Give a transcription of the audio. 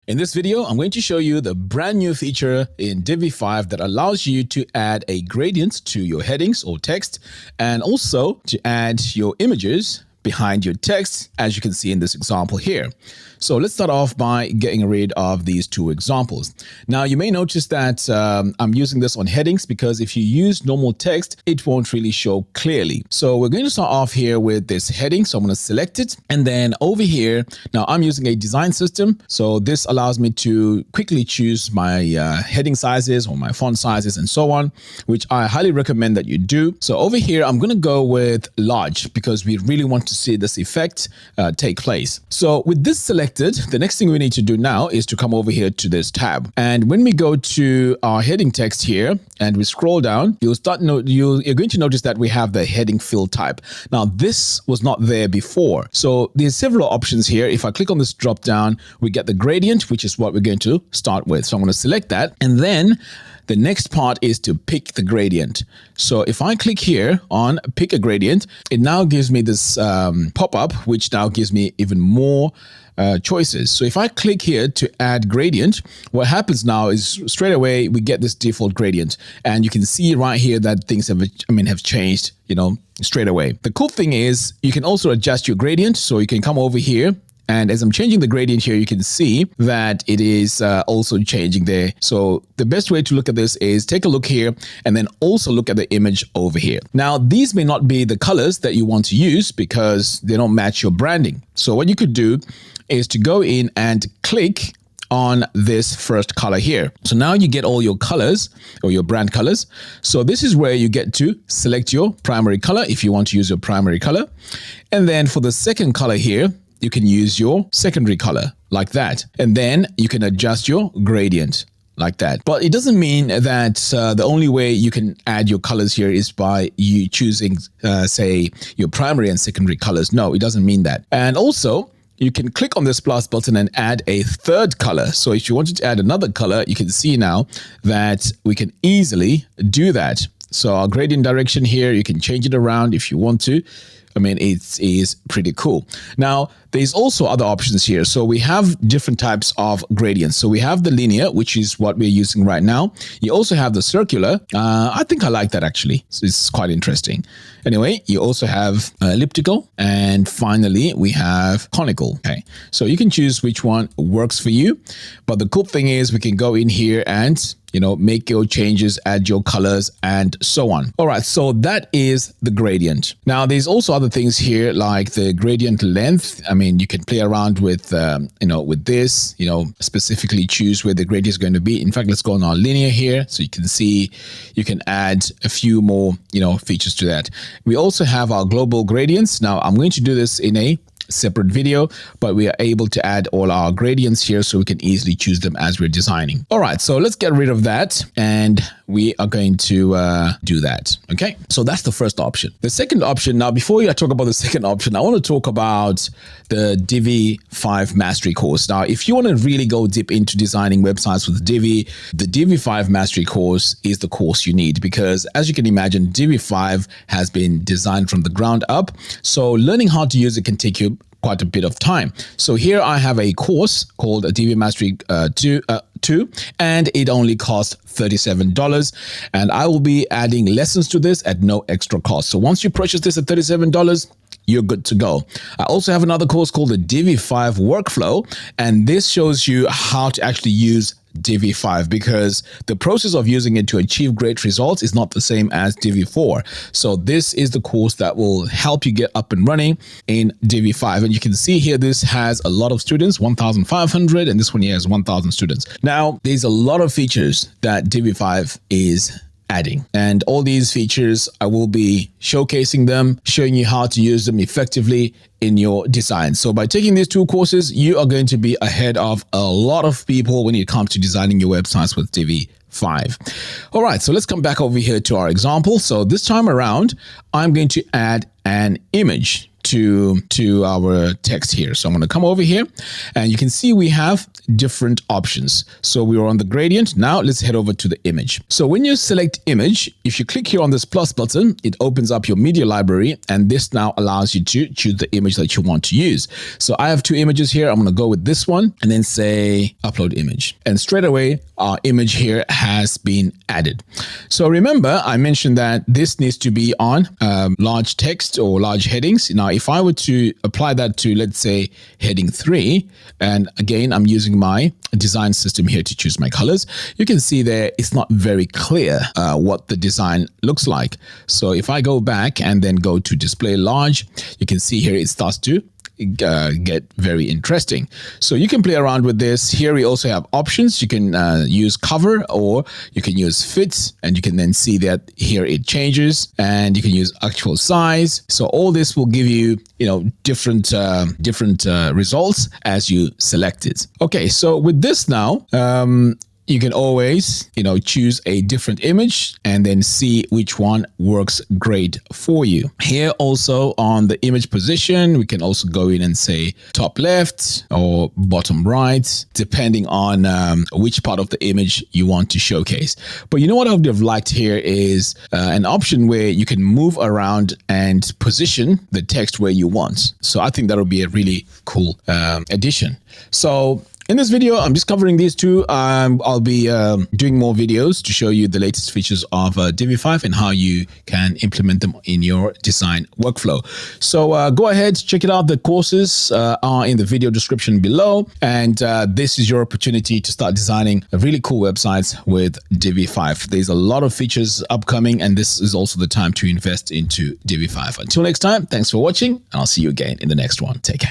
In this video, I'm going to show you the brand new feature in Divi 5 that allows you to add a gradient to your headings or text, and also to add your images behind your text, as you can see in this example here. So let's start off by getting rid of these two examples. Now you may notice that I'm using this on headings because if you use normal text, it won't really show clearly. So we're going to start off here with this heading. So I'm going to select it, and then over here, now I'm using a design system. So this allows me to quickly choose my heading sizes or my font sizes and so on, which I highly recommend that you do. So over here, I'm going to go with large because we really want to see this effect take place. So with this selected, the next thing we need to do now is to come over here to this tab. And when we go to our heading text here and we scroll down, you're going to notice that we have the heading fill type. Now this was not there before. So there's several options here. If I click on this drop down, we get the gradient, which is what we're going to start with. So I'm going to select that, and then the next part is to pick the gradient. So if I click here on pick a gradient, it now gives me this pop-up, which now gives me even more choices. So if I click here to add gradient, what happens now is straight away we get this default gradient, and you can see right here that things have changed, straight away. The cool thing is you can also adjust your gradient. So you can come over here, and as I'm changing the gradient here, you can see that it is also changing there. So the best way to look at this is take a look here and then also look at the image over here. Now, these may not be the colors that you want to use because they don't match your branding. So what you could do is to go in and click on this first color here. So now you get all your colors or your brand colors. So this is where you get to select your primary color if you want to use your primary color. And then for the second color here, you can use your secondary color like that. And then you can adjust your gradient like that. But it doesn't mean that the only way you can add your colors here is by you choosing, say, your primary and secondary colors. No, it doesn't mean that. And also, you can click on this plus button and add a third color. So if you wanted to add another color, you can see now that we can easily do that. So our gradient direction here, you can change it around if you want to. It is pretty cool. Now, there's also other options here. So we have different types of gradients. So we have the linear, which is what we're using right now. You also have the circular. I think I like that actually. So it's quite interesting. Anyway, you also have elliptical, and finally we have conical. Okay, so you can choose which one works for you. But the cool thing is we can go in here and make your changes, add your colors, and so on. All right, so that is the gradient. Now, there's also other things here like the gradient length. You can play around with, with this, specifically choose where the gradient is going to be. In fact, let's go on our linear here. So you can see you can add a few more, features to that. We also have our global gradients. Now, I'm going to do this in a separate video, but we are able to add all our gradients here so we can easily choose them as we're designing. All right, so let's get rid of that, and we are going to do that. Okay, so that's the first option. The second option, now before I talk about the second option, I want to talk about the Divi 5 Mastery course. Now, if you want to really go deep into designing websites with Divi, the Divi 5 Mastery course is the course you need, because as you can imagine, Divi 5 has been designed from the ground up. So learning how to use it can take you quite a bit of time. So here I have a course called Divi Mastery 2, and it only costs $37. And I will be adding lessons to this at no extra cost. So once you purchase this at $37, you're good to go. I also have another course called the Divi 5 Workflow, and this shows you how to actually use Divi 5, because the process of using it to achieve great results is not the same as Divi 4. So this is the course that will help you get up and running in Divi 5. And you can see here, this has a lot of students, 1,500, and this one here has 1,000 students. Now, there's a lot of features that Divi 5 is adding, and all these features I will be showcasing them, showing you how to use them effectively in your design. So by taking these two courses, you are going to be ahead of a lot of people when it comes to designing your websites with Divi 5. All right, so let's come back over here to our example. So this time around, I'm going to add an image to our text here. So I'm going to come over here and you can see we have different options. So we are on the gradient. Now let's head over to the image. So when you select image, if you click here on this plus button, it opens up your media library, and this now allows you to choose the image that you want to use. So I have two images here. I'm going to go with this one and then say upload image. And straight away, our image here has been added. So remember, I mentioned that this needs to be on large text or large headings. Now, if I were to apply that to, let's say, heading 3, and again, I'm using my design system here to choose my colors, you can see there it's not very clear what the design looks like. So if I go back and then go to display large, you can see here it starts to get very interesting. So you can play around with this. Here we also have options. You can use cover, or you can use fit, and you can then see that here it changes, and you can use actual size. So all this will give you, different results as you select it. Okay, so with this now, you can always, choose a different image and then see which one works great for you. Here also on the image position, we can also go in and say top left or bottom right, depending on which part of the image you want to showcase. But you know what I would have liked here is an option where you can move around and position the text where you want. So I think that would be a really cool addition. So in this video, I'm just covering these two. I'll be doing more videos to show you the latest features of Divi 5 and how you can implement them in your design workflow. So go ahead, check it out. The courses are in the video description below. And this is your opportunity to start designing really cool websites with Divi 5. There's a lot of features upcoming, and this is also the time to invest into Divi 5. Until next time, thanks for watching, and I'll see you again in the next one. Take care.